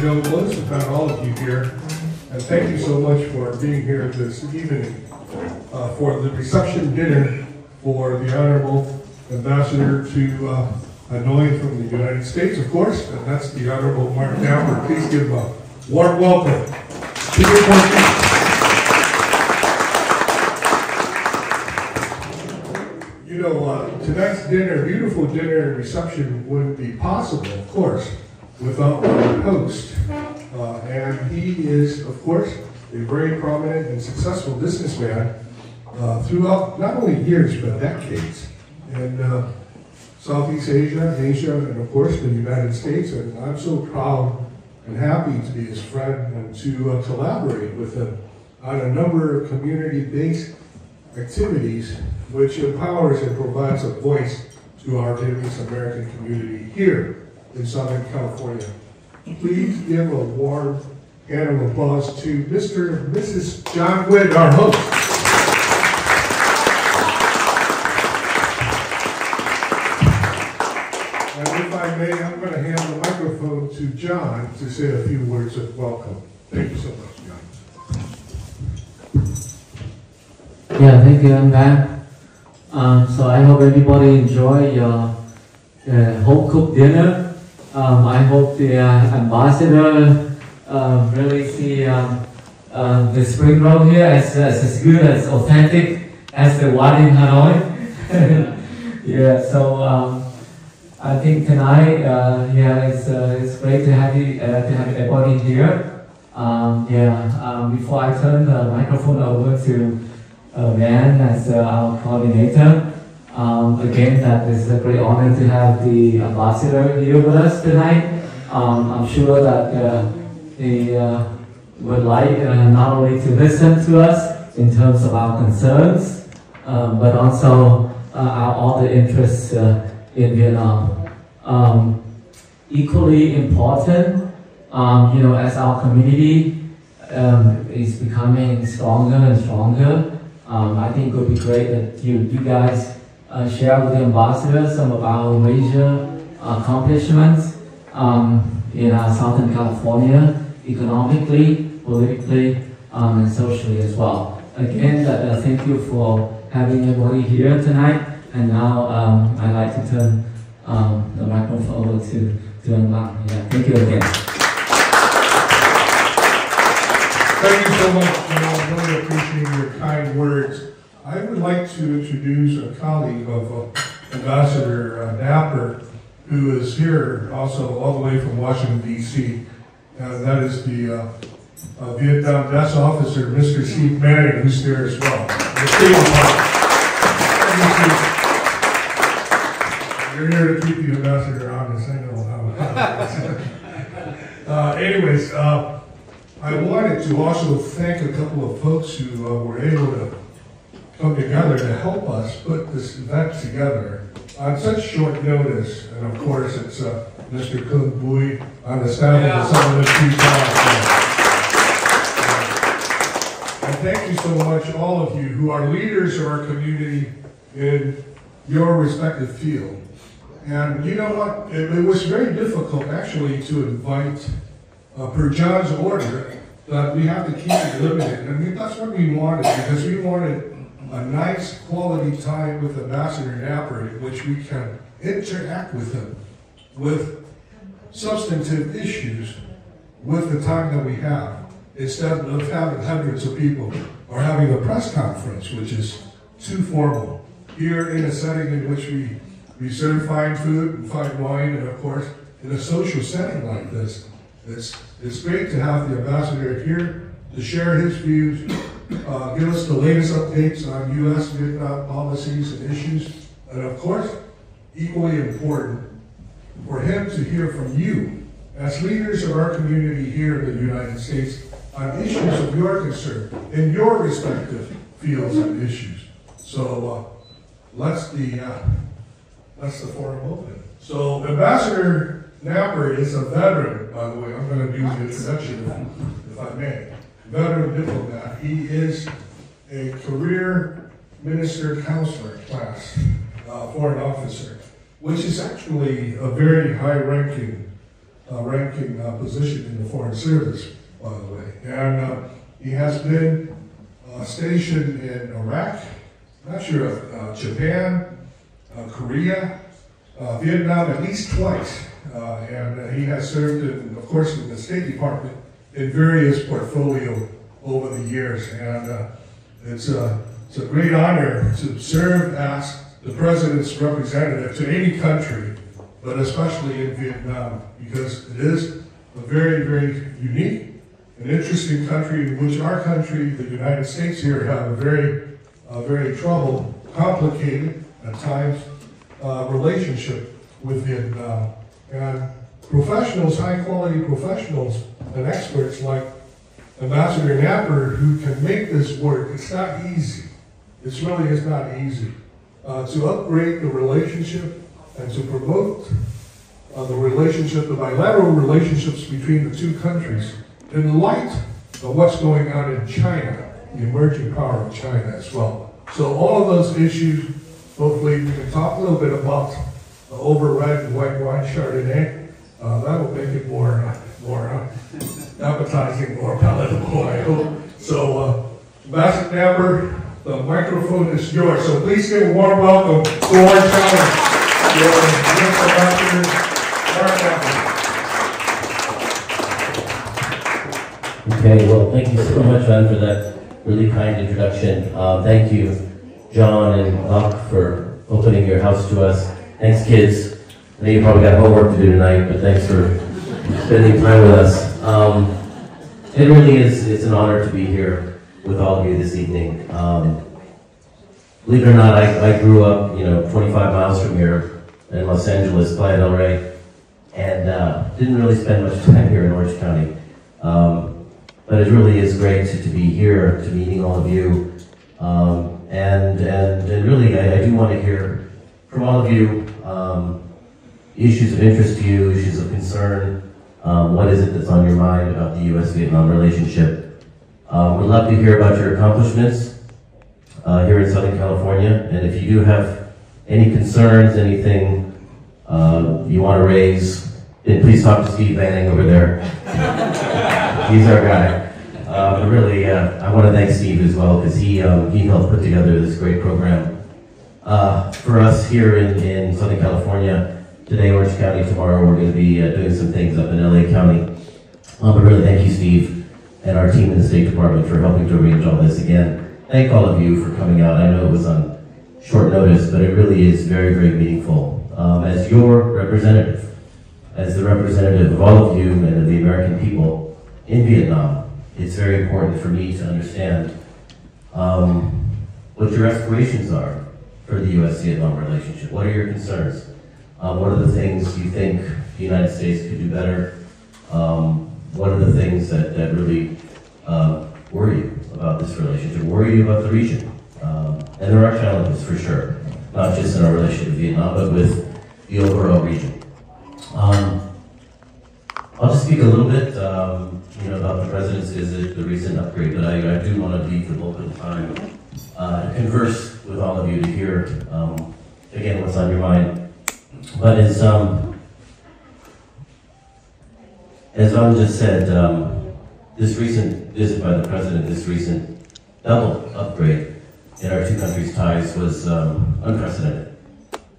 know most, if not all of you here. And thank you so much for being here this evening for the reception dinner for the Honorable Ambassador to Hanoi from the United States, of course, and that's the Honorable Marc Knapper. Please give a warm welcome to your country. You know, tonight's dinner, beautiful dinner and reception wouldn't be possible, of course, without our host. And he is, of course, a very prominent and successful businessman throughout not only years, but decades. In Southeast Asia, and of course the United States. And I'm so proud and happy to be his friend and to collaborate with him on a number of community-based activities which empowers and provides a voice to our Vietnamese American community here in Southern California. Please give a warm hand of applause to Mr. and Mrs. John Witt, our host. And if I may, I'm going to hand the microphone to John to say a few words of welcome. Thank you so much, John. Yeah, thank you, Matt. So I hope everybody enjoy your home-cooked dinner. I hope the ambassador really see the spring roll here as good, as authentic as the one in Hanoi. Yeah, so I think tonight, it's great to have you, to have everybody here. Before I turn the microphone over to Van as our coordinator. Again, that is a great honor to have the ambassador here with us tonight. I'm sure that he would like not only to listen to us in terms of our concerns, but also our other interests in Vietnam. Equally important, as our community is becoming stronger and stronger, I think it would be great that you guys share with the ambassador some of our major accomplishments in Southern California, economically, politically, and socially as well. Again, thank you for having everybody here tonight. And now I'd like to turn the microphone over to Marc. Yeah, thank you again. Thank you so much, John. I really appreciate your kind words. I would like to introduce a colleague of Ambassador Knapper, who is here also all the way from Washington, D.C. And that is the Vietnam Desk Officer, Mr. Steve Manning, who's here as well. You're here to keep the ambassador honest, I know how. Anyways, I wanted to also thank a couple of folks who were able to come together to help us put this event together on such short notice. And of course, it's Mr. Kung Bui on the staff of the Southern Chief. And thank you so much, all of you who are leaders of our community in your respective field. And you know what? It was very difficult actually to invite, per John's order, that we have to keep it limited. And that's what we wanted, because we wanted a nice quality time with Ambassador Knapper in which we can interact with him with substantive issues with the time that we have, instead of having hundreds of people or having a press conference, which is too formal. Here in a setting in which we serve fine food and fine wine, and of course, in a social setting like this, it's great to have the ambassador here to share his views, give us the latest updates on U.S.-Vietnam policies and issues, and of course, equally important, for him to hear from you as leaders of our community here in the United States on issues of your concern in your respective fields and issues. So let's the forum open. So Ambassador Knapper is a veteran, by the way. I'm going to do the introduction if I may. Veteran diplomat. He is a career minister counselor class, foreign officer, which is actually a very high-ranking ranking position in the Foreign Service, by the way. And he has been stationed in Iraq, not sure of Japan, Korea, Vietnam at least twice. And he has served, of course, in the State Department in various portfolio over the years. And it's a great honor to serve as the President's representative to any country, but especially in Vietnam, because it is a very, very unique and interesting country in which our country, the United States here, have a very troubled, complicated, at times, relationship with Vietnam. And professionals, high-quality professionals and experts like Ambassador Knapper, who can make this work, it's not easy. It really is not easy. To upgrade the relationship and to promote the relationship, the bilateral relationships between the two countries in light of what's going on in China, the emerging power of China as well. So all of those issues, hopefully we can talk a little bit about over red and white wine Chardonnay. That will make it more appetizing, more palatable, I hope. So, Ambassador Knapper, the microphone is yours. So please give a warm welcome to our challenge, Ambassador Marc Knapper. Okay, well, thank you so much, Van, for that really kind introduction. Thank you, John and Marc, for opening your house to us. Thanks, kids. I know you probably got homework to do tonight, but thanks for spending time with us. It really is, it's an honor to be here with all of you this evening. Believe it or not, I grew up, 25 miles from here in Los Angeles, Playa del Rey, and didn't really spend much time here in Orange County. But it really is great to be here, to meeting all of you. And really, I do want to hear from all of you issues of interest to you, issues of concern. What is it that's on your mind about the U.S.-Vietnam relationship? We'd love to hear about your accomplishments here in Southern California. And if you do have any concerns, anything you want to raise, then please talk to Steve Banning over there. He's our guy. But really, I want to thank Steve as well, because he helped put together this great program for us here in Southern California. Today, Orange County. Tomorrow, we're going to be doing some things up in LA County. But really, thank you, Steve, and our team in the State Department for helping to arrange all this again. Thank all of you for coming out. I know it was on short notice, but it really is very, very meaningful. As your representative, as the representative of all of you and of the American people in Vietnam, it's very important for me to understand what your aspirations are for the U.S.-Vietnam relationship. What are your concerns? What are the things you think the United States could do better? What are the things that really worry you about this relationship, worry you about the region? And there are challenges for sure, not just in our relationship with Vietnam, but with the overall region. I'll just speak a little bit, about the President's visit, the recent upgrade, but I do want to leave the bulk of the time to converse with all of you to hear, again, what's on your mind. But as John just said, this recent visit by the President, this recent double upgrade in our two countries' ties was unprecedented.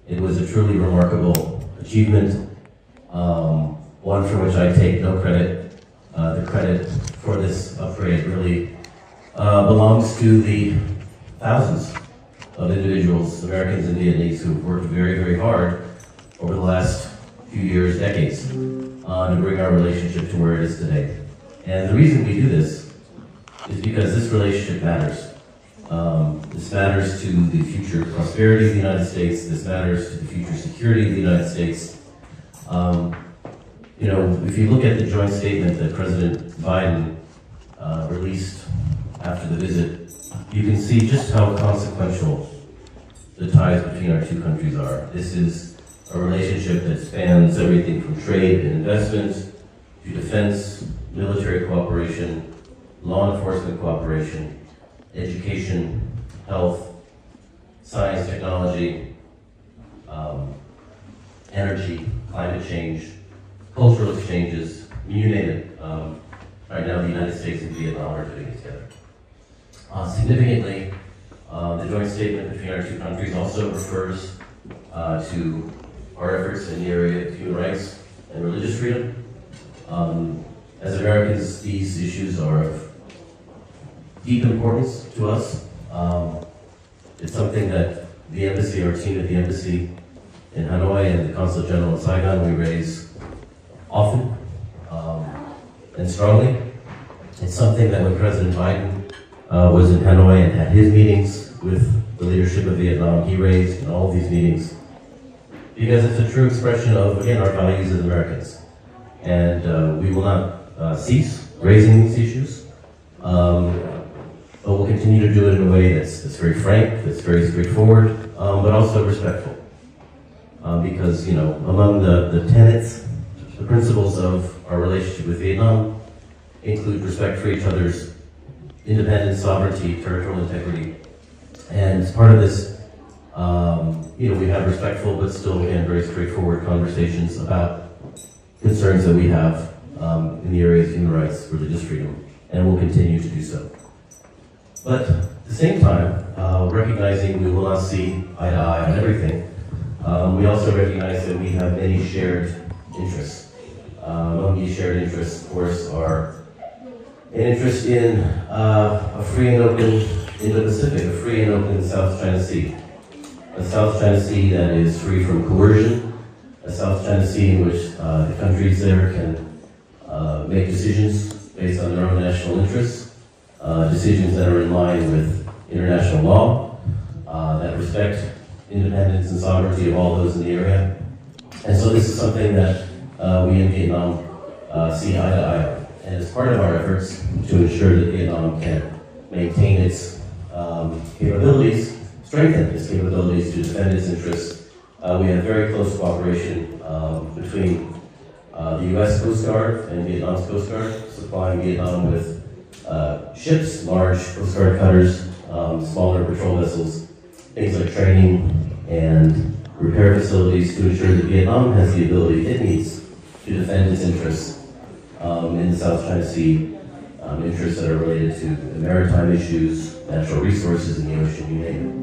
It was a truly remarkable achievement, one for which I take no credit. The credit for this upgrade really belongs to the thousands of individuals, Americans and Vietnamese, who've worked very, very hard over the last few years, decades, to bring our relationship to where it is today. And the reason we do this is because this relationship matters. This matters to the future prosperity of the United States. This matters to the future security of the United States. If you look at the joint statement that President Biden released after the visit, you can see just how consequential the ties between our two countries are. This is a relationship that spans everything from trade and investment to defense, military cooperation, law enforcement cooperation, education, health, science, technology, energy, climate change, cultural exchanges, you name it. Right now, the United States and Vietnam are doing it together. Significantly, the joint statement between our two countries also refers to our efforts in the area of human rights and religious freedom. As Americans, these issues are of deep importance to us. It's something that the embassy, our team at the embassy in Hanoi and the Consulate General in Saigon, we raise often and strongly. It's something that when President Biden was in Hanoi and had his meetings with the leadership of Vietnam, he raised in all of these meetings, because it's a true expression of, again, our values as Americans. And we will not cease raising these issues, but we'll continue to do it in a way that's very frank, that's very straightforward, but also respectful. Because, you know, among the tenets, the principles of our relationship with Vietnam include respect for each other's independence, sovereignty, territorial integrity. And as part of this, you know, we have respectful but still, again, very straightforward conversations about concerns that we have in the areas of human rights, religious freedom, and will continue to do so. But at the same time, recognizing we will not see eye to eye on everything, we also recognize that we have many shared interests. Among these shared interests, of course, are an interest in a free and open Indo-Pacific, a free and open South China Sea. A South China Sea that is free from coercion, a South China Sea in which the countries there can make decisions based on their own national interests, decisions that are in line with international law, that respect independence and sovereignty of all those in the area. And so this is something that we in Vietnam see eye to eye on. And as part of our efforts to ensure that Vietnam can maintain its capabilities, strengthen its capabilities to defend its interests, we have very close cooperation between the U.S. Coast Guard and Vietnam's Coast Guard, supplying Vietnam with ships, large Coast Guard cutters, smaller patrol vessels, things like training and repair facilities to ensure that Vietnam has the ability it needs to defend its interests in the South China Sea, interests that are related to maritime issues, natural resources in the ocean, you name it.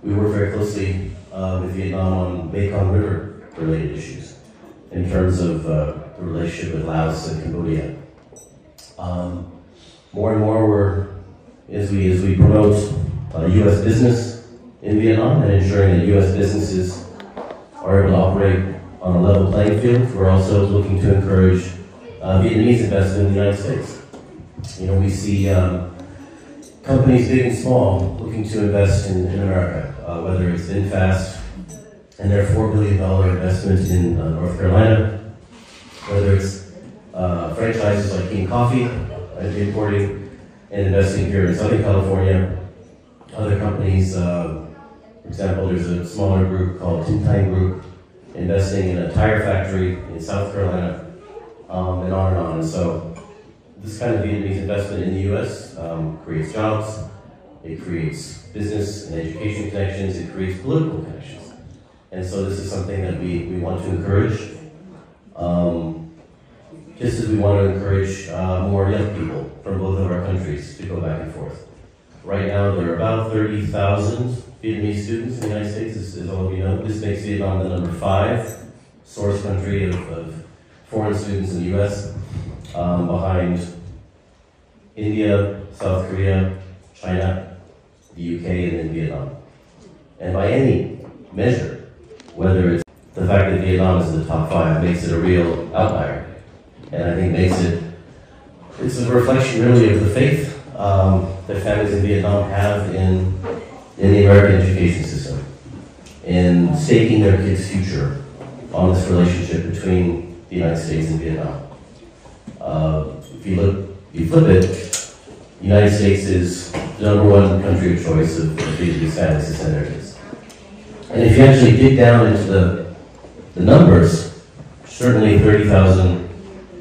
We work very closely with Vietnam on Mekong River related issues in terms of the relationship with Laos and Cambodia. More and more as we promote U.S. business in Vietnam and ensuring that U.S. businesses are able to operate on a level playing field, we're also looking to encourage Vietnamese investment in the United States. You know, we see companies big and small looking to invest in America, whether it's VinFast and their $4 billion investment in North Carolina, whether it's franchises like King Coffee, importing and investing here in Southern California. Other companies, for example, there's a smaller group called Thanh Group, investing in a tire factory in South Carolina, and on and on. And so this kind of Vietnamese investment in the U.S. Creates jobs, it creates business and education connections, it creates political connections. And so this is something that we want to encourage, just as we want to encourage more young people from both of our countries to go back and forth. Right now, there are about 30,000 Vietnamese students in the United States, as all of you know. This makes Vietnam the number 5 source country of foreign students in the U.S., behind India, South Korea, China, the U.K., and then Vietnam. And by any measure, whether it's the fact that Vietnam is in the top 5 makes it a real outlier. And I think it's a reflection really of the faith that families in Vietnam have in the American education system, in staking their kids' future on this relationship between the United States and Vietnam. If you flip it, the United States is the number 1 country of choice of Vietnamese families to send their kids. And if you actually dig down into the numbers, certainly 30,000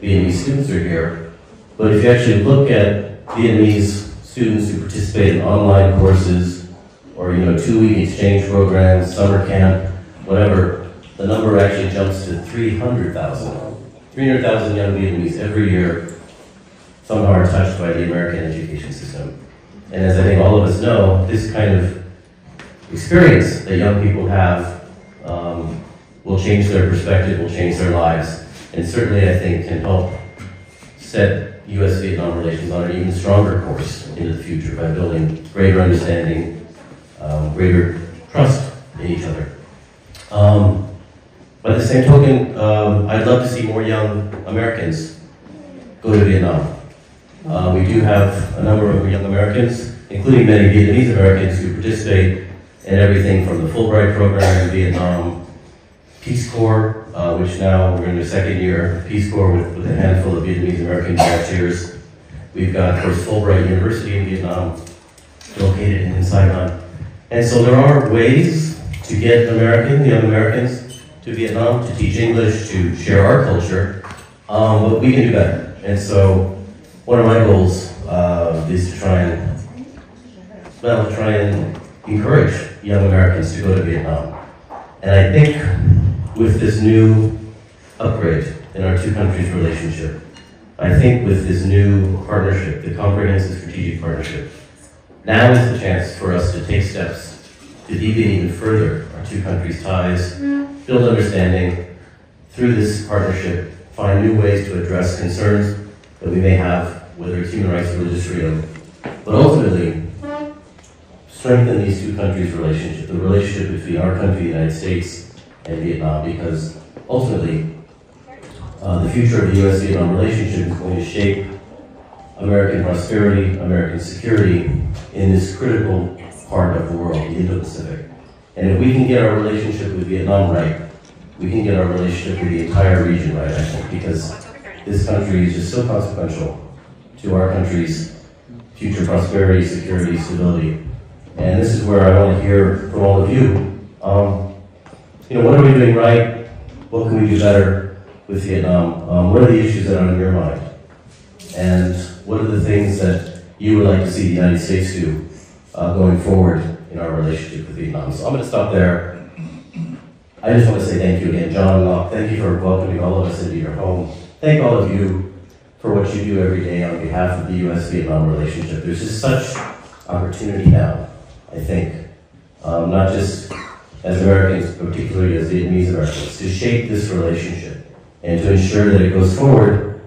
Vietnamese students are here, but if you actually look at Vietnamese students who participate in online courses or 2-week exchange programs, summer camp, whatever, the number actually jumps to 300,000. 300,000 young Vietnamese every year somehow are touched by the American education system. And as I think all of us know, this kind of experience that young people have will change their perspective, will change their lives, and certainly I think can help set U.S.-Vietnam relations on an even stronger course into the future by building greater understanding, greater trust in each other. By the same token, I'd love to see more young Americans go to Vietnam. We do have a number of young Americans, including many Vietnamese Americans, who participate in everything from the Fulbright program in Vietnam, Peace Corps, which now we're in the second year, Peace Corps with a handful of Vietnamese American volunteers. We've got, of course, Fulbright University in Vietnam, located in Saigon. And so there are ways to get young Americans to Vietnam, to teach English, to share our culture, but we can do better. And so one of my goals is to try and encourage young Americans to go to Vietnam. And I think with this new upgrade in our two countries' relationship, I think with this new partnership, the comprehensive strategic partnership, now is the chance for us to take steps to deepen even further our two countries' ties, build understanding through this partnership, find new ways to address concerns that we may have, whether it's human rights or religious freedom, but ultimately strengthen these two countries' relationship, the relationship between our country, the United States, and Vietnam, because ultimately the future of the U.S.-Vietnam relationship is going to shape American prosperity, American security in this critical part of the world, the Indo-Pacific. And if we can get our relationship with Vietnam right, we can get our relationship with the entire region right, I think, because this country is just so consequential to our country's future prosperity, security, stability. And this is where I want to hear from all of you. What are we doing right? What can we do better with Vietnam? What are the issues that are on your mind? And what are the things that you would like to see the United States do going forward in our relationship with Vietnam? So I'm going to stop there. I just want to say thank you again, John and Marc. Thank you for welcoming all of us into your home. Thank all of you for what you do every day on behalf of the U.S.-Vietnam relationship. There's just such opportunity now, I think, not just as Americans, particularly as Vietnamese Americans, to shape this relationship and to ensure that it goes forward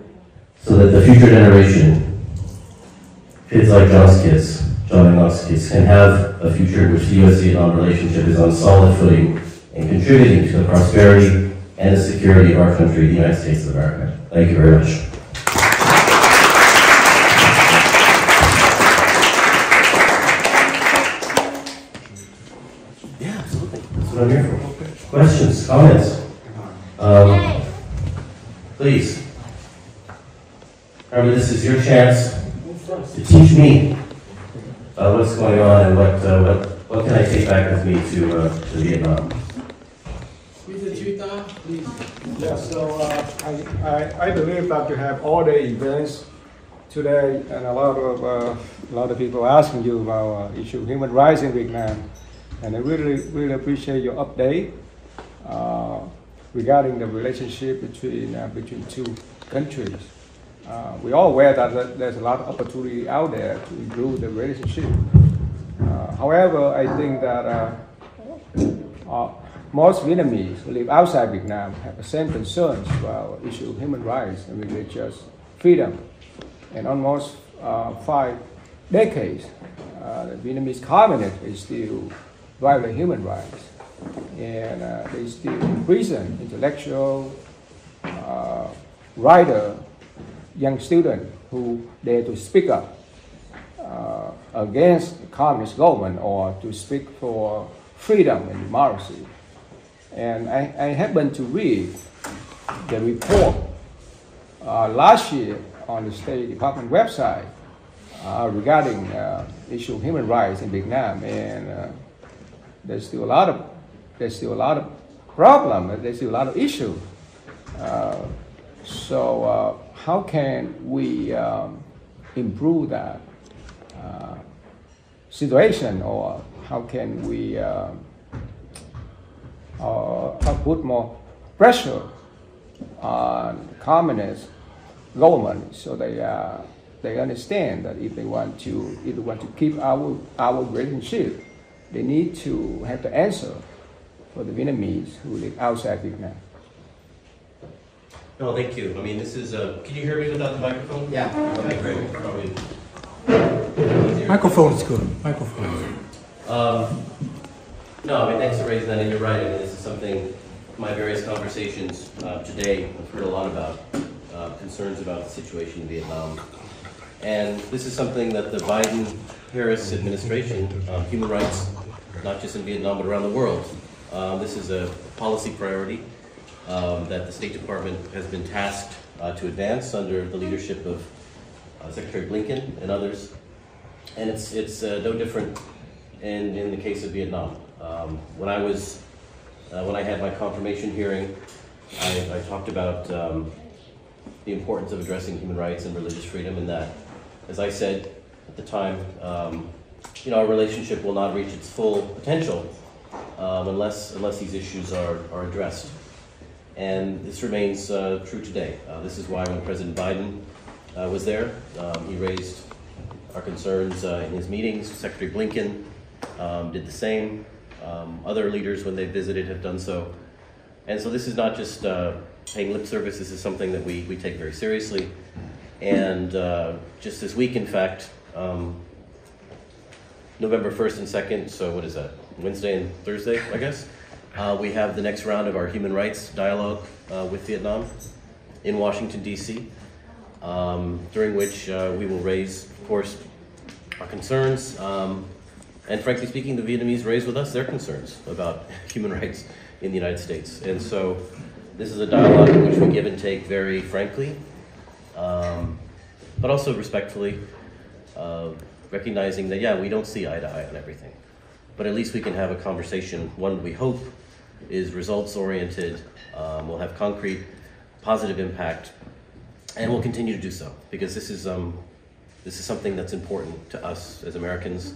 so that the future generation, kids like John's kids, John and Marc's kids, can have a future in which the U.S.-Vietnam relationship is on solid footing and contributing to the prosperity and the security of our country, the United States of America. Thank you very much. Yeah, absolutely. That's what I'm here for. Questions, comments? Please. Remember, this is your chance to teach me what's going on and what can I take back with me to Vietnam. Yeah, so I believe that you have all the events today, and a lot of people asking you about issue of human rights in Vietnam, and I really appreciate your update regarding the relationship between two countries. We're all aware that there's a lot of opportunity out there to improve the relationship. However, I think that most Vietnamese who live outside Vietnam have the same concerns about issue of human rights and religious freedom. And almost 5 decades, the Vietnamese communists is still violate human rights. And they still imprison intellectual, writer, young student who dare to speak up against the communist government or to speak for freedom and democracy. And I happened to read the report last year on the State Department website regarding issue of human rights in Vietnam, and there's still a lot of problem. There's still a lot of issue. So how can we improve that situation, or how can we put more pressure on the communist government, so they understand that if they want to keep our relationship, they need to have the answer for the Vietnamese who live outside Vietnam. No, thank you. I mean, this is can you hear me without the microphone? Yeah. Okay, great. Probably. Microphone is good. Microphone. No, I mean, thanks for raising that, and you're right. I mean, this is something, my various conversations today, I've heard a lot about, concerns about the situation in Vietnam. And this is something that the Biden-Harris administration, human rights, not just in Vietnam, but around the world, this is a policy priority that the State Department has been tasked to advance under the leadership of Secretary Blinken and others. And it's no different in the case of Vietnam. When I had my confirmation hearing, I talked about the importance of addressing human rights and religious freedom, and that, as I said at the time, our relationship will not reach its full potential unless these issues are addressed. And this remains true today. This is why when President Biden was there, he raised our concerns in his meetings. Secretary Blinken did the same. Other leaders, when they visited, have done so. And so this is not just paying lip service. This is something that we take very seriously. And just this week, in fact, November 1st and 2nd, so what is that, Wednesday and Thursday, I guess? We have the next round of our human rights dialogue with Vietnam in Washington, D.C., during which we will raise, of course, our concerns. And frankly speaking, the Vietnamese raise with us their concerns about human rights in the United States. And so this is a dialogue in which we give and take very frankly, but also respectfully, recognizing that, yeah, we don't see eye to eye on everything. But at least we can have a conversation, one we hope is results-oriented, will have concrete, positive impact, and we'll continue to do so, because this is something that's important to us as Americans.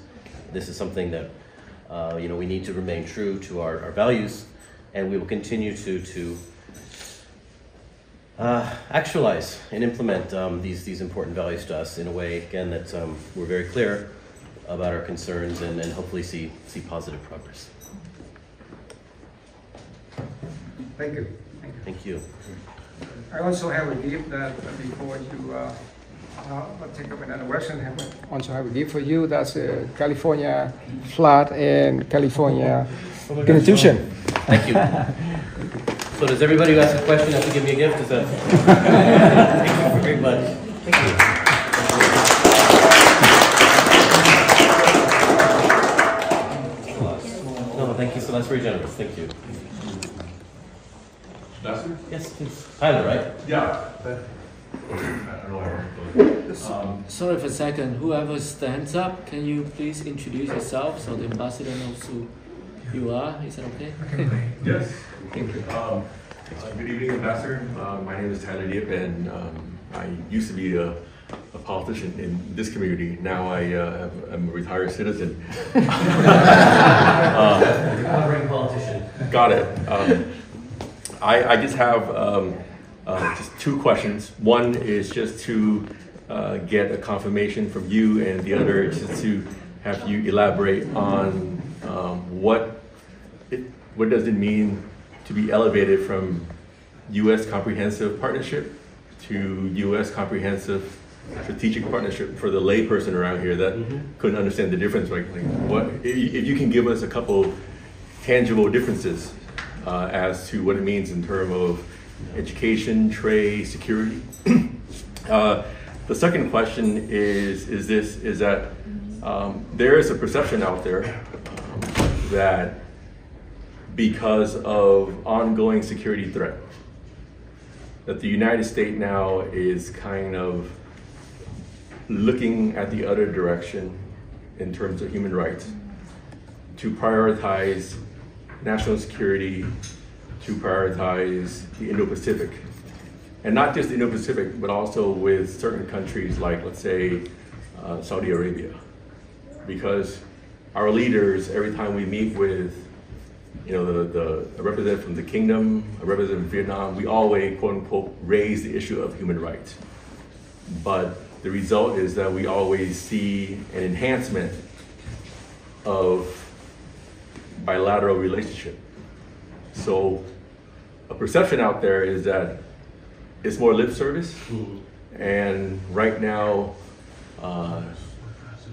This is something that we need to remain true to our values, and we will continue to actualize and implement these important values to us in a way, again, that we're very clear about our concerns and hopefully see positive progress. Thank you. Thank you. I also have a gift that before you take up another question. I also have a gift for you. That's a California flag and California Constitution. Thank you. So does everybody who asks a question have to give me a gift? Is that? Thank you very much. Thank you. No, thank you. So that's very generous. Thank you. Ambassador? Yes, please. Tyler, right? Yeah. I don't know. Sorry for a second. Whoever stands up, can you please introduce yourself so the ambassador knows who you are? Is that okay? Yes. Good evening, Ambassador. My name is Tyler Diep, and I used to be a politician in this community. Now I'm a retired citizen. Recovering politician. Got it. I just have just two questions. One is just to get a confirmation from you, and the other is just to have you elaborate on what does it mean to be elevated from U.S. comprehensive partnership to U.S. comprehensive strategic partnership for the layperson around here that couldn't understand the difference. Like what if you can give us a couple tangible differences as to what it means in terms of education, trade, security. The second question is that there is a perception out there that because of ongoing security threat, that the United States now is kind of looking at the other direction in terms of human rights, to prioritize national security, to prioritize the Indo-Pacific. And not just the Indo-Pacific, but also with certain countries like, let's say, Saudi Arabia. Because our leaders, every time we meet with you know, a representative from the kingdom, a representative from Vietnam, we always, quote unquote, raise the issue of human rights. But the result is that we always see an enhancement of bilateral relationship. So a perception out there is that it's more lip service, and right now,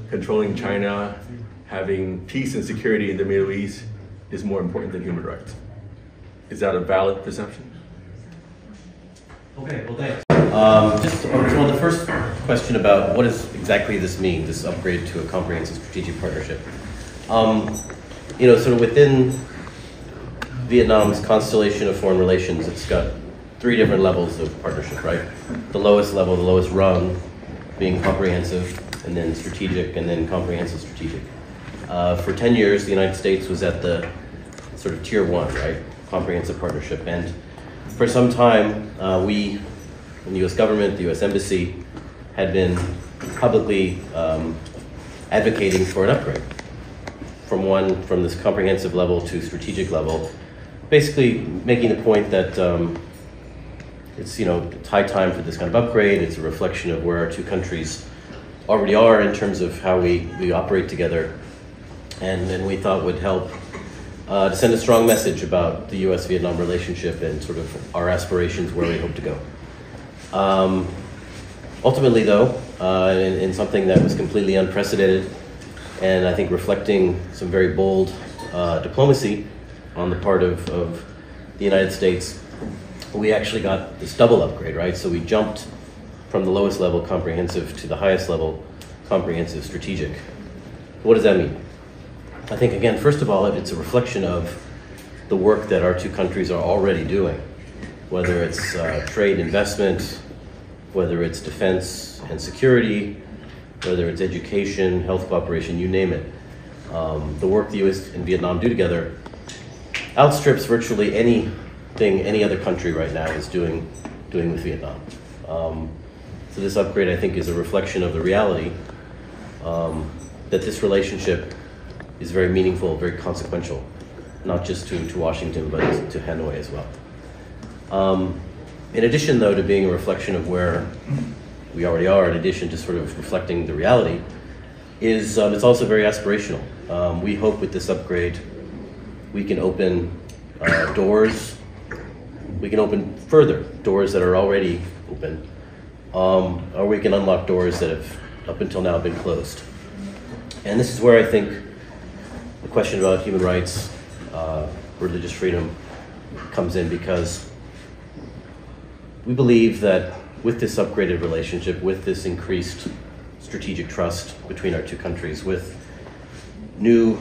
controlling China, having peace and security in the Middle East is more important than human rights. Is that a valid perception? Okay, well, thanks. Just on the first question about what does exactly this mean, this upgrade to a comprehensive strategic partnership. You know, sort of within Vietnam's constellation of foreign relations, it's got 3 different levels of partnership, right? The lowest level, the lowest rung, being comprehensive, and then strategic, and then comprehensive strategic. For 10 years, the United States was at the sort of tier 1, right? Comprehensive partnership. And for some time, we, in the US government, the US Embassy, had been publicly advocating for an upgrade from this comprehensive level to strategic level, basically making the point that it's, you know, it's high time for this kind of upgrade. It's a reflection of where our 2 countries already are in terms of how we operate together, and then we thought would help to send a strong message about the US-Vietnam relationship and sort of our aspirations, where we hope to go. Ultimately, though, in something that was completely unprecedented, and I think reflecting some very bold diplomacy on the part of the United States, we actually got this double upgrade, right? So we jumped from the lowest level, comprehensive, to the highest level, comprehensive, strategic. What does that mean? I think, again, first of all, it's a reflection of the work that our 2 countries are already doing, whether it's trade, investment, whether it's defense and security, whether it's education, health cooperation, you name it. The work the US and Vietnam do together outstrips virtually anything any other country right now is doing with Vietnam. So this upgrade, I think, is a reflection of the reality that this relationship is very meaningful, very consequential, not just to Washington, but to Hanoi as well. In addition, though, to being a reflection of where we already are, in addition to sort of reflecting the reality, is it's also very aspirational. We hope with this upgrade we can open doors, we can open further doors that are already open, or we can unlock doors that have up until now been closed. And this is where I think the question about human rights, religious freedom comes in, because we believe that with this upgraded relationship, with this increased strategic trust between our 2 countries, with new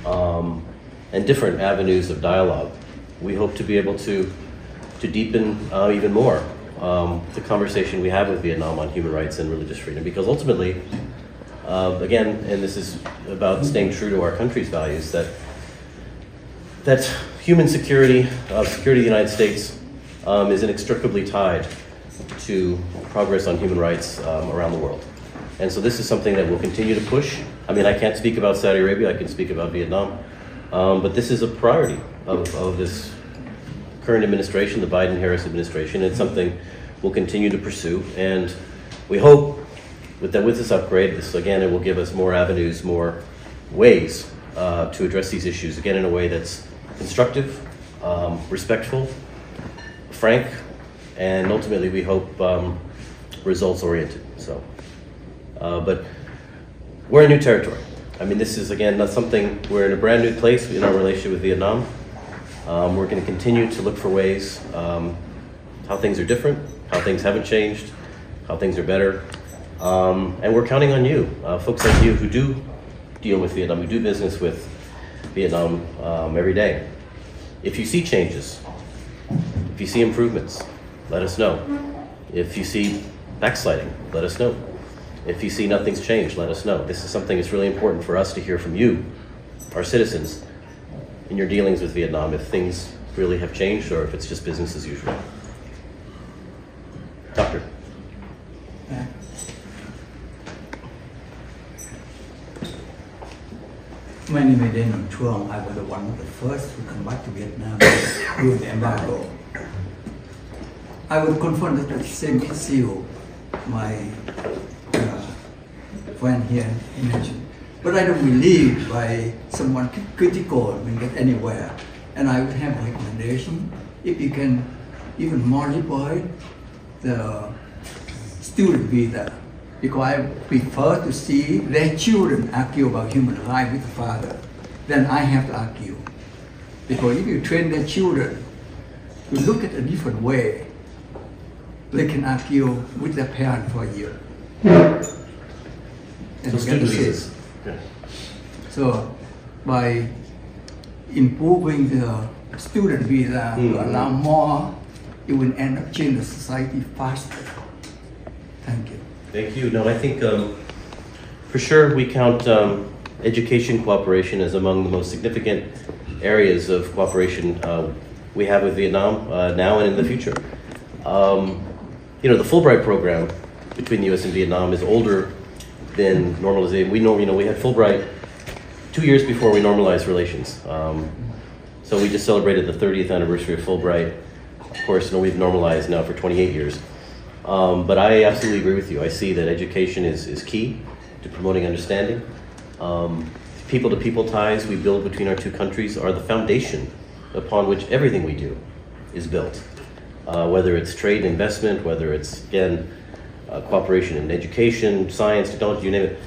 and different avenues of dialogue, we hope to be able to deepen even more the conversation we have with Vietnam on human rights and religious freedom. Because ultimately, again, and this is about staying true to our country's values, that human security, security of the United States, is inextricably tied to progress on human rights around the world. And so this is something that we'll continue to push. I mean, I can't speak about Saudi Arabia, I can speak about Vietnam, but this is a priority of this current administration, the Biden-Harris administration. It's something we'll continue to pursue, and we hope with this upgrade, it will give us more avenues, more ways to address these issues, again, in a way that's constructive, respectful, frank, and ultimately we hope results-oriented. So, but we're in new territory. I mean, this is, again, not something, we're in a brand new place in our relationship with Vietnam. We're going to continue to look for ways how things are different, how things haven't changed, how things are better. And we're counting on you, folks like you who do deal with Vietnam, who do business with Vietnam every day. If you see changes, if you see improvements, let us know. If you see backsliding, let us know. If you see nothing's changed, let us know. This is something that's really important for us to hear from you, our citizens, in your dealings with Vietnam, if things really have changed or if it's just business as usual. Doctor. My name is Dân Chu. I was one of the first to come back to Vietnam during the embargo. I was confronted with the same issue my friend here mentioned. But I don't believe by someone critical will get anywhere. And I would have a recommendation if you can even modify the student visa, because I prefer to see their children argue about human rights with the father than I have to argue. Because if you train their children to look at a different way, they can argue with their parents for a year. So student visas. So by improving the student visa to allow more, it will end up changing the society faster. Thank you. Thank you. No, I think for sure we count education cooperation as among the most significant areas of cooperation we have with Vietnam now and in the future. You know, the Fulbright program between the U.S. and Vietnam is older than normalization. We had Fulbright 2 years before we normalized relations. So we just celebrated the 30th anniversary of Fulbright. Of course, we've normalized now for 28 years. But I absolutely agree with you. I see that education is key to promoting understanding. People-to-people ties we build between our two countries are the foundation upon which everything we do is built. Whether it's trade, investment, whether it's, again, cooperation in education, science, technology, you name it.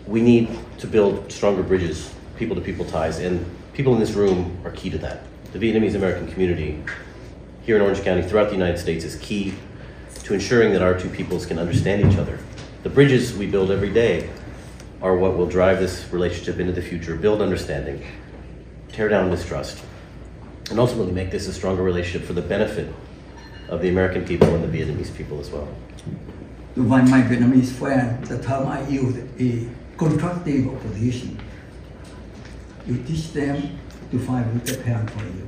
We need to build stronger bridges, people-to-people ties, and people in this room are key to that. The Vietnamese American community here in Orange County, throughout the United States, is key to ensuring that our two peoples can understand each other. The bridges we build every day are what will drive this relationship into the future, build understanding, tear down mistrust, and ultimately make this a stronger relationship for the benefit of the American people and the Vietnamese people as well. To my Vietnamese friend, the term I use is constructive opposition. You teach them to find with their parent for you.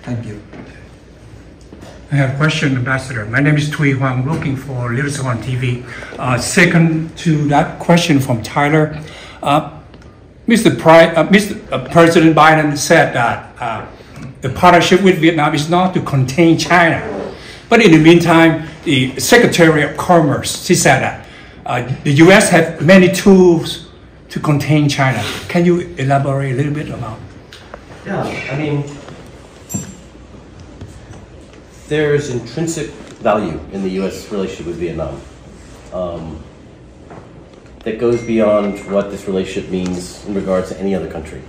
Thank you. I have a question, Ambassador. My name is Thuy Huang. I'm looking for Leadership on TV. Second to that question from Tyler, Mr. President Biden said that the partnership with Vietnam is not to contain China. But in the meantime, the Secretary of Commerce, she said that the U.S. has many tools to contain China. Can you elaborate a little bit about? Yeah, I mean, there's intrinsic value in the U.S. relationship with Vietnam that goes beyond what this relationship means in regards to any other country.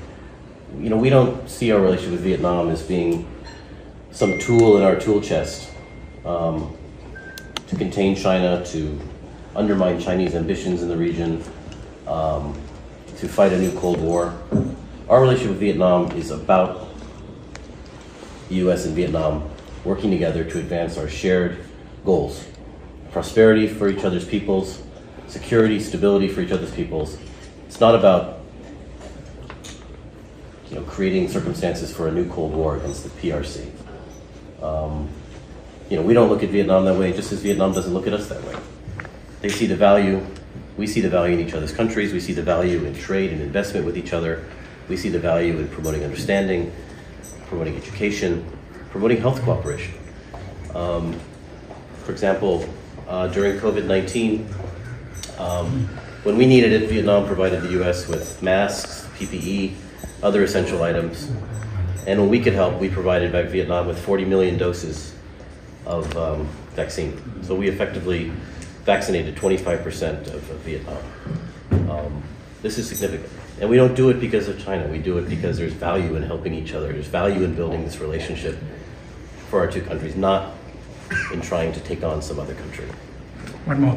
You know, we don't see our relationship with Vietnam as being some tool in our tool chest to contain China, to undermine Chinese ambitions in the region, to fight a new Cold War. Our relationship with Vietnam is about the U.S. and Vietnam working together to advance our shared goals. Prosperity for each other's peoples, security, stability for each other's peoples. It's not about, you know, creating circumstances for a new Cold War against the PRC. You know, we don't look at Vietnam that way, just as Vietnam doesn't look at us that way. They see the value, we see the value in each other's countries, we see the value in trade and investment with each other, we see the value in promoting understanding, promoting education, promoting health cooperation. For example, during COVID-19, when we needed it, Vietnam provided the U.S. with masks, PPE, other essential items. And when we could help, we provided back Vietnam with 40 million doses of vaccine. So we effectively vaccinated 25% of Vietnam. This is significant. And we don't do it because of China. We do it because there's value in helping each other. There's value in building this relationship for our two countries, not in trying to take on some other country. One more.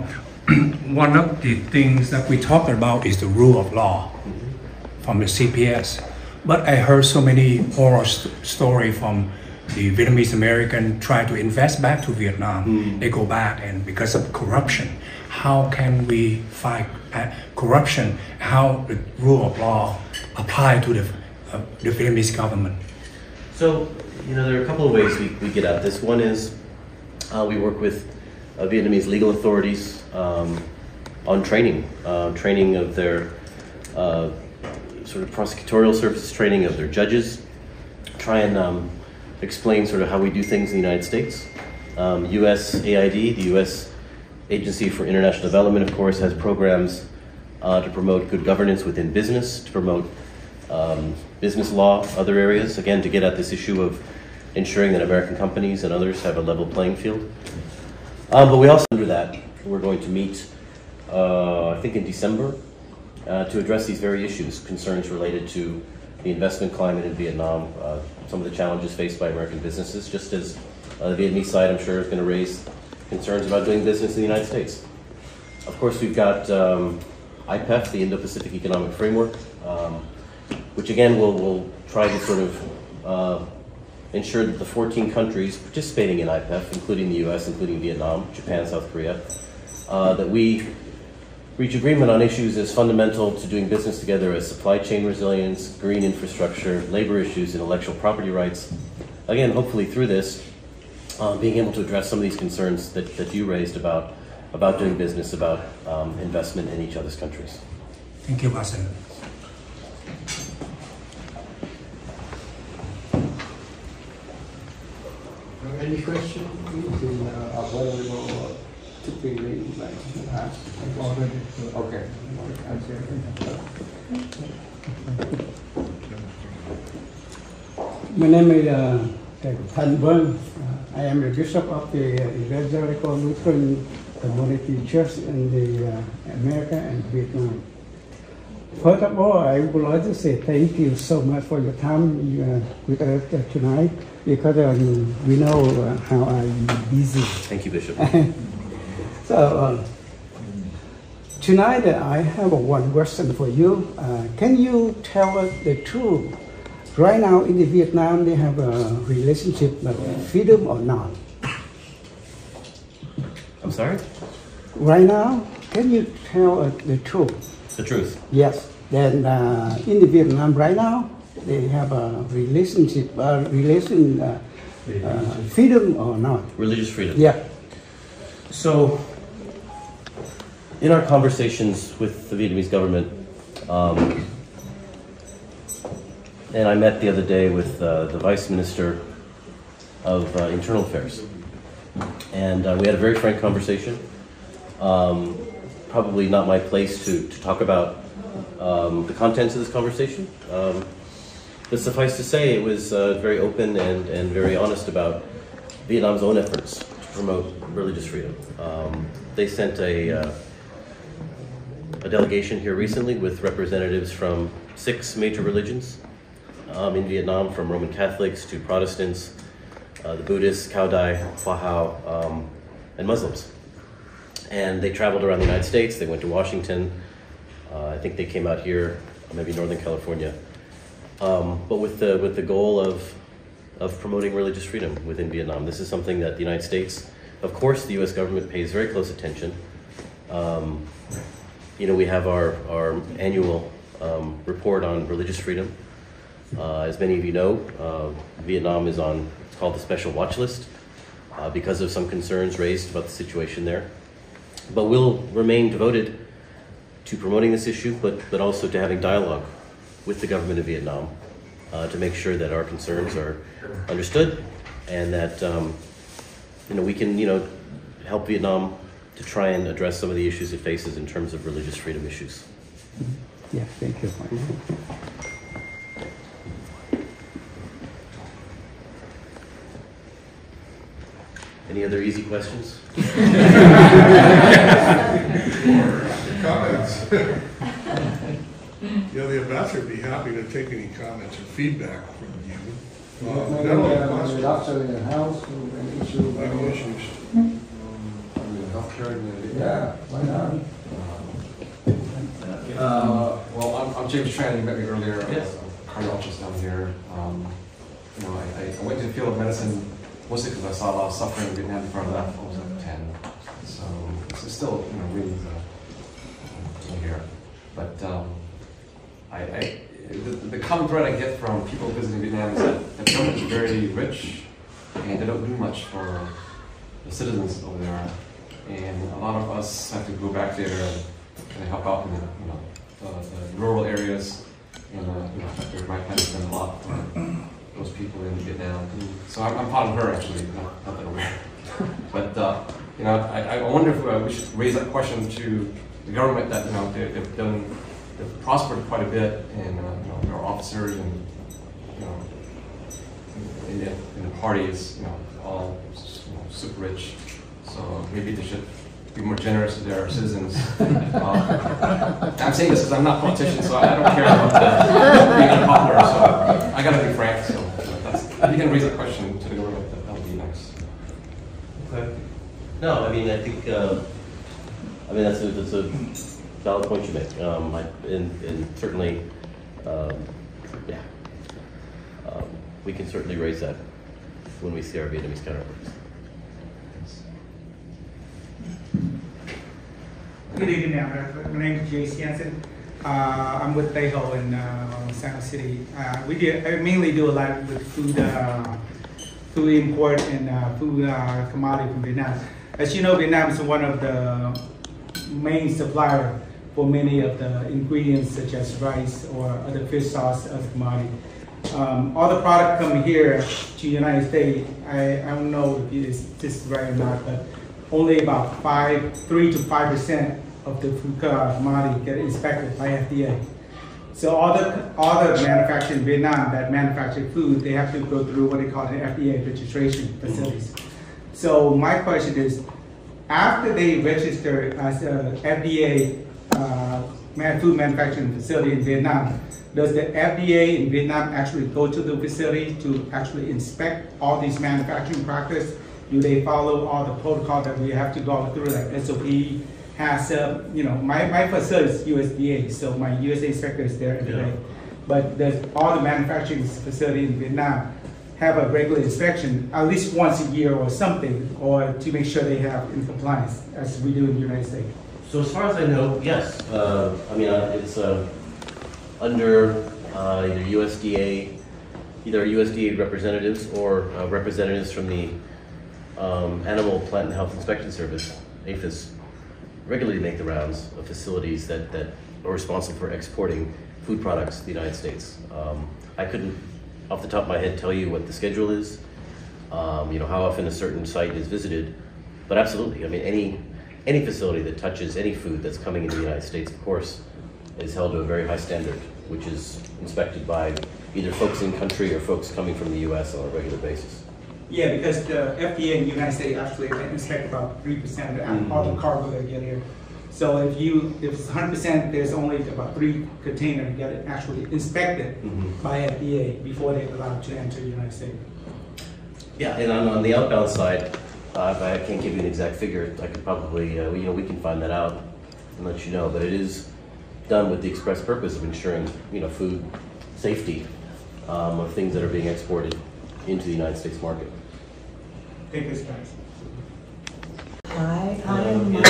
One of the things that we talked about is the rule of law from the CPS. But I heard so many horror stories from the Vietnamese American try to invest back to Vietnam. They go back, and because of corruption, how can we fight corruption? How the rule of law apply to the Vietnamese government? So, you know, there are a couple of ways we get at this. One is we work with Vietnamese legal authorities on training of their sort of prosecutorial services training of their judges, try and explain sort of how we do things in the United States. USAID, the U.S. Agency for International Development, of course, has programs to promote good governance within business, to promote business law, other areas, again, to get at this issue of ensuring that American companies and others have a level playing field. But we also, under that, we're going to meet, I think in December, to address these very issues, concerns related to the investment climate in Vietnam, some of the challenges faced by American businesses, just as the Vietnamese side, I'm sure, is going to raise concerns about doing business in the United States. Of course, we've got IPEF, the Indo-Pacific Economic Framework, which again will try to sort of ensure that the 14 countries participating in IPEF, including the US, including Vietnam, Japan, South Korea, that we reach agreement on issues as fundamental to doing business together as supply chain resilience, green infrastructure, labor issues, intellectual property rights. Again, hopefully through this, being able to address some of these concerns that you raised about doing business, about investment in each other's countries. Thank you, Ambassador. Any question, please, available typically like to ask? Okay. My name is Thành. I am the bishop of the Evangelical Lutheran Community Church in the America and Vietnam. First of all, I would like to say thank you so much for your time with us tonight, because we know how I'm busy. Thank you, Bishop. So tonight I have one question for you. Can you tell us the truth? Right now in Vietnam, they have a relationship like freedom or not? I'm sorry? Right now, can you tell us the truth? The truth. Yes. Then in Vietnam right now, they have a relationship, freedom or not? Religious freedom. Yeah. So, in our conversations with the Vietnamese government, and I met the other day with the Vice Minister of Internal Affairs, and we had a very frank conversation. Probably not my place to talk about the contents of this conversation, but suffice to say, it was very open and very honest about Vietnam's own efforts to promote religious freedom. They sent a delegation here recently with representatives from 6 major religions in Vietnam, from Roman Catholics to Protestants, the Buddhists, Cao Dai, Hoa Hao, and Muslims. And they traveled around the United States. They went to Washington. I think they came out here, maybe Northern California, but with the goal of promoting religious freedom within Vietnam. This is something that the United States, of course, the U.S. government pays very close attention. We have our annual report on religious freedom. As many of you know, Vietnam is on, it's called the Special Watch List because of some concerns raised about the situation there. But we'll remain devoted to promoting this issue, but also to having dialogue with the government of Vietnam to make sure that our concerns are understood and that we can help Vietnam to try and address some of the issues it faces in terms of religious freedom issues. Yeah, thank you. Any other easy questions? Comments? The ambassador would be happy to take any comments or feedback from you. Doctor in the house, any issues? Any issues? Yeah, why not? Well, I'm James Tran. You met me earlier. Yes. Cardiologist down here. I went to the field of medicine mostly because I saw a lot of suffering in Vietnam before I left. I was like 10, so it's still really here. But the common thread I get from people visiting Vietnam is that the government is very rich and they don't do much for the citizens over there. And a lot of us have to go back there and help out in the rural areas and Dr. Marc has done a lot for those people in Vietnam. So I'm proud of her actually, not that aware. But I wonder if we should raise that question to the government that they've prospered quite a bit in their officers and in the party is all super rich. So maybe they should be more generous to their citizens. I'm saying this because I'm not a politician, so I don't care about being unpopular. So I gotta be frank. So if you can raise a question to the government, that would be nice. Okay. No, I mean I think that's a valid point you make. And certainly, we can certainly raise that when we see our Vietnamese counterparts. Good evening, my name is Jay Jansen. I'm with Tayho in San Jose City. I mainly do a lot with food import and food commodity from Vietnam. As you know, Vietnam is one of the main suppliers for many of the ingredients such as rice or other fish sauce as commodity. All the products come here to the United States. I don't know if this is right or not, but only about 3 to 5% of the food commodity get inspected by FDA. So all the manufacturers in Vietnam that manufacture food, they have to go through what they call the FDA registration facilities. So my question is, after they register as a FDA food manufacturing facility in Vietnam, does the FDA in Vietnam actually go to the facility to actually inspect all these manufacturing practices? Do they follow all the protocol that we have to go through, like SOP, HACCP? My facility is USDA, so my USA inspector is there every day. But does all the manufacturing facility in Vietnam have a regular inspection at least once a year or something, or to make sure they have in compliance as we do in the United States? So as far as I know, yes. It's under either USDA representatives or representatives from the Animal, Plant, and Health Inspection Service, APHIS, regularly make the rounds of facilities that are responsible for exporting food products to the United States. I couldn't, off the top of my head, tell you what the schedule is, how often a certain site is visited, but absolutely, I mean, any facility that touches any food that's coming into the United States, of course, is held to a very high standard, which is inspected by either folks in country or folks coming from the U.S. on a regular basis. Yeah, because the FDA in the United States actually inspect about 3% of all the cargo that get here. So if it's 100%, there's only about 3 containers that get actually inspected by FDA before they're allowed to enter the United States. Yeah, and on the outbound side, I can't give you an exact figure. I could probably, we can find that out and let you know. But it is done with the express purpose of ensuring, food safety of things that are being exported into the United States market. Thank you, guys. Hi, I am Marc,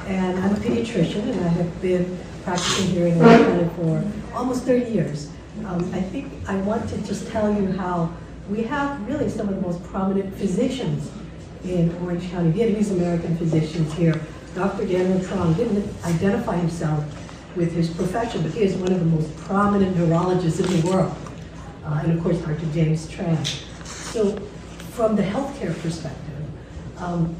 and I'm a pediatrician, and I have been practicing here in Orange County for almost 30 years. I think I want to just tell you how we have really some of the most prominent physicians in Orange County, Vietnamese American physicians here. Dr. Daniel Trong didn't identify himself with his profession, but he is one of the most prominent neurologists in the world. And of course, Dr. James Tran. So from the healthcare perspective,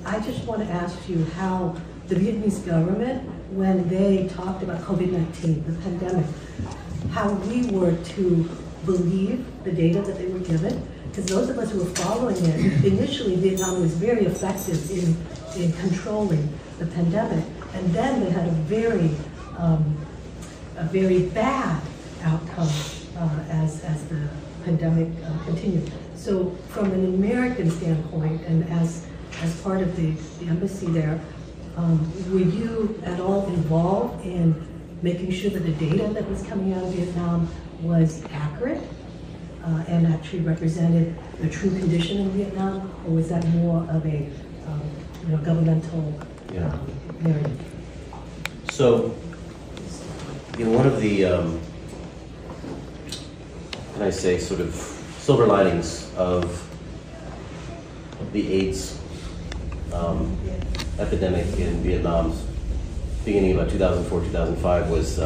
I just want to ask you how the Vietnamese government, when they talked about COVID-19, the pandemic, how we were to believe the data that they were given. Because those of us who were following it, initially Vietnam was very effective in controlling the pandemic, and then they had a very bad outcome as the pandemic continued. So from an American standpoint, and as part of the embassy there, were you at all involved in making sure that the data that was coming out of Vietnam was accurate and actually represented the true condition in Vietnam, or was that more of a governmental narrative? So, one of the, can I say, sort of silver linings of the AIDS epidemic in Vietnam, beginning about 2004, 2005, was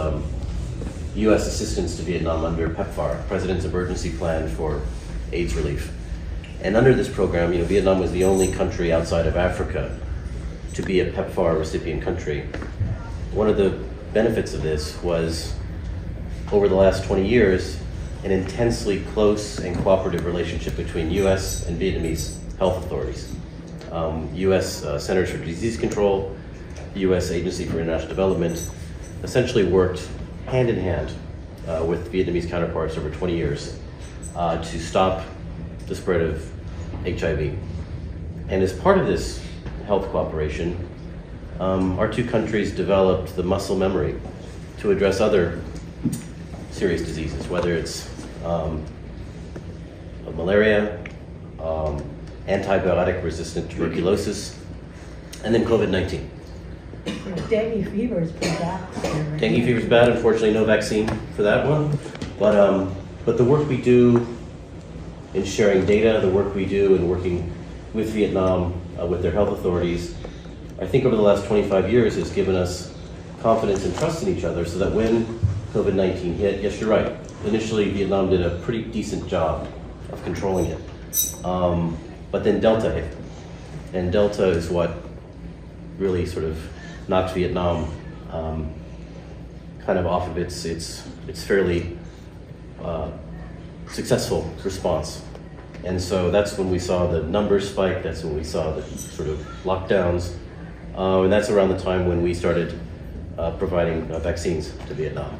U.S. assistance to Vietnam under PEPFAR, President's Emergency Plan for AIDS Relief. And under this program, Vietnam was the only country outside of Africa to be a PEPFAR recipient country. One of the benefits of this was, over the last 20 years, an intensely close and cooperative relationship between U.S. and Vietnamese health authorities. U.S. Centers for Disease Control, U.S. Agency for International Development, essentially worked hand in hand with Vietnamese counterparts over 20 years to stop the spread of HIV. And as part of this health cooperation, our two countries developed the muscle memory to address other serious diseases, whether it's malaria, antibiotic-resistant tuberculosis, and then COVID-19. Dengue fever is pretty bad. Dengue fever is bad. Unfortunately, no vaccine for that one. But the work we do in sharing data, the work we do in working with Vietnam, with their health authorities, I think over the last 25 years has given us confidence and trust in each other, so that when COVID-19 hit, yes, you're right. Initially, Vietnam did a pretty decent job of controlling it. But then Delta hit. And Delta is what really sort of knocked Vietnam kind of off of its fairly successful response. And so that's when we saw the numbers spike, that's when we saw the sort of lockdowns, and that's around the time when we started providing vaccines to Vietnam.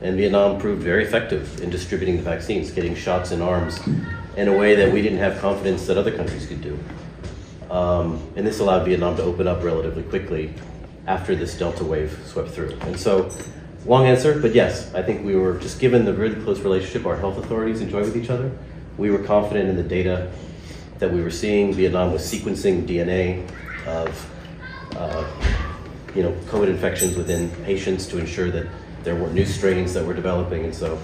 And Vietnam proved very effective in distributing the vaccines, getting shots in arms in a way that we didn't have confidence that other countries could do. And this allowed Vietnam to open up relatively quickly after this Delta wave swept through. And so, long answer, but yes, I think we were just given the really close relationship our health authorities enjoy with each other. We were confident in the data that we were seeing. Vietnam was sequencing DNA of COVID infections within patients to ensure that there weren't new strains that were developing. And so,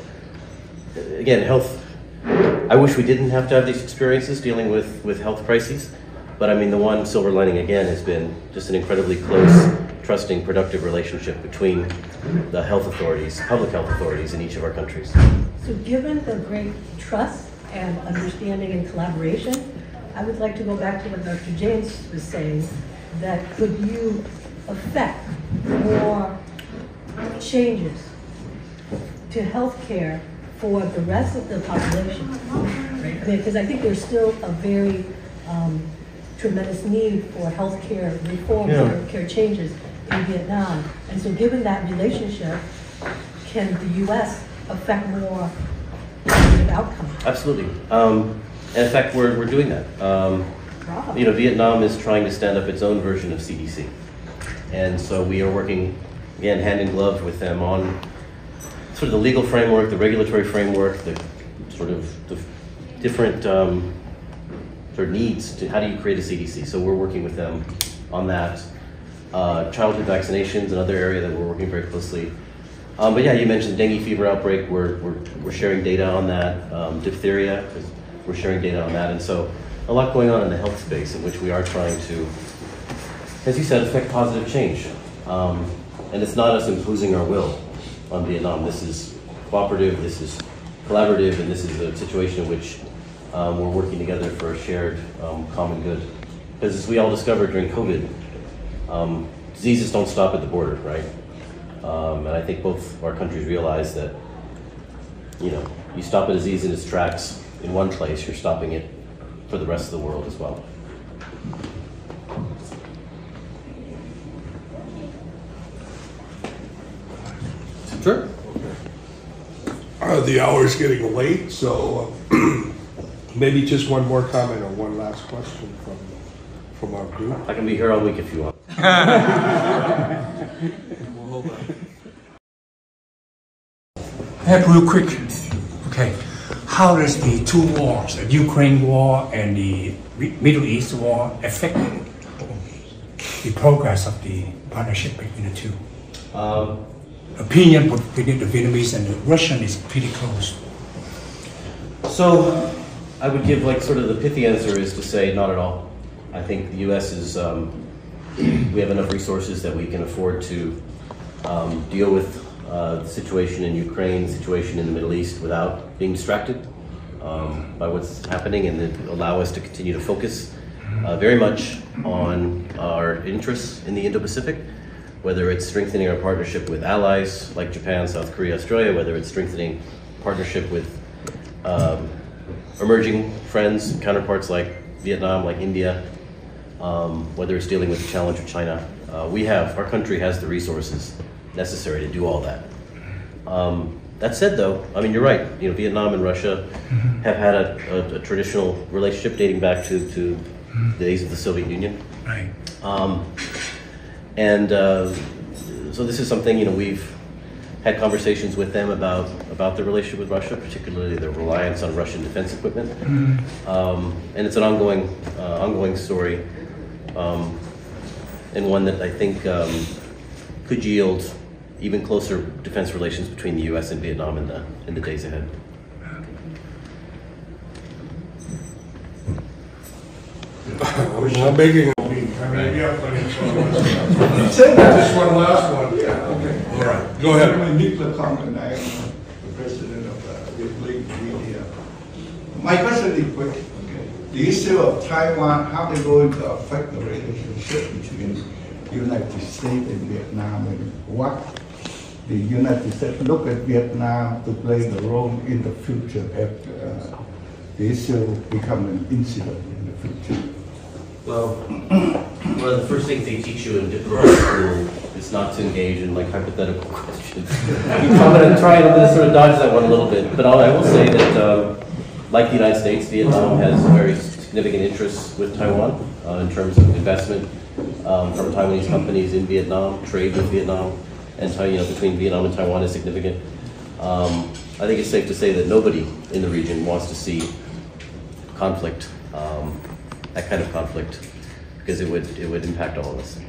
again, health, I wish we didn't have to have these experiences dealing with health crises, but I mean, the one silver lining again has been just an incredibly close, trusting, productive relationship between the health authorities, public health authorities in each of our countries. So given the great trust and understanding and collaboration, I would like to go back to what Dr. James was saying, that could you affect more changes to healthcare for the rest of the population? Right? Because I think there's still a very tremendous need for healthcare reforms, healthcare changes in Vietnam. And so given that relationship, can the U.S. affect more positive outcomes? Absolutely. And in fact, we're doing that. Vietnam is trying to stand up its own version of CDC. And so we are working, again, hand in glove with them on sort of the legal framework, the regulatory framework, the sort of the different sort of needs to how do you create a CDC. So we're working with them on that. Childhood vaccinations, another area that we're working very closely. But yeah, you mentioned dengue fever outbreak. We're sharing data on that. Diphtheria, we're sharing data on that. And so a lot going on in the health space in which we are trying to, as you said, affect positive change. And it's not us imposing our will on Vietnam. This is cooperative, this is collaborative, and this is a situation in which we're working together for a shared common good. Because as we all discovered during COVID, diseases don't stop at the border, right? And I think both our countries realize that, you stop a disease in its tracks in one place, you're stopping it for the rest of the world as well. Sure. The hour is getting late, so maybe just one more comment or one last question from our group. I can be here all week if you want. Real quick. Okay. How does the two wars, the Ukraine war and the Middle East war, affect the progress of the partnership between the two? Opinion between the Vietnamese and the Russian is pretty close. So I would give sort of the pithy answer is to say not at all. I think the U.S. is, we have enough resources that we can afford to deal with the situation in Ukraine, the situation in the Middle East without being distracted by what's happening, and then allow us to continue to focus very much on our interests in the Indo-Pacific, whether it's strengthening our partnership with allies like Japan, South Korea, Australia, whether it's strengthening partnership with emerging friends, counterparts like Vietnam, like India, whether it's dealing with the challenge of China. Our country has the resources necessary to do all that. That said, though, I mean, you're right. You know, Vietnam and Russia have had a traditional relationship dating back to the days of the Soviet Union. Right. So this is something, you know, we've had conversations with them about the relationship with Russia, particularly their reliance on Russian defense equipment. And it's an ongoing story, and one that I think could yield even closer defense relations between the U.S. and Vietnam in the days ahead. I'm begging. I mean, we have plenty of time. Just one last one. Yeah, okay. All right, go ahead. I'm Nicola Conklin. I am the president of the League Media. My question is quick. Okay. The issue of Taiwan, how they going to affect the relationship between the United States and Vietnam, and what the United States look at Vietnam to play the role in the future if the issue become an incident in the future? Well, one of the first things they teach you in diplomacy school is not to engage in like hypothetical questions. I'm going to sort of dodge that one a little bit, but I will say that, like the United States, Vietnam has very significant interests with Taiwan in terms of investment from Taiwanese companies in Vietnam, trade with Vietnam, and between Vietnam and Taiwan is significant. I think it's safe to say that nobody in the region wants to see conflict. That kind of conflict, because it would impact all of us.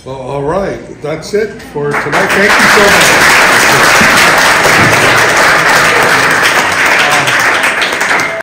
Well, all right, that's it for tonight. Thank you so much.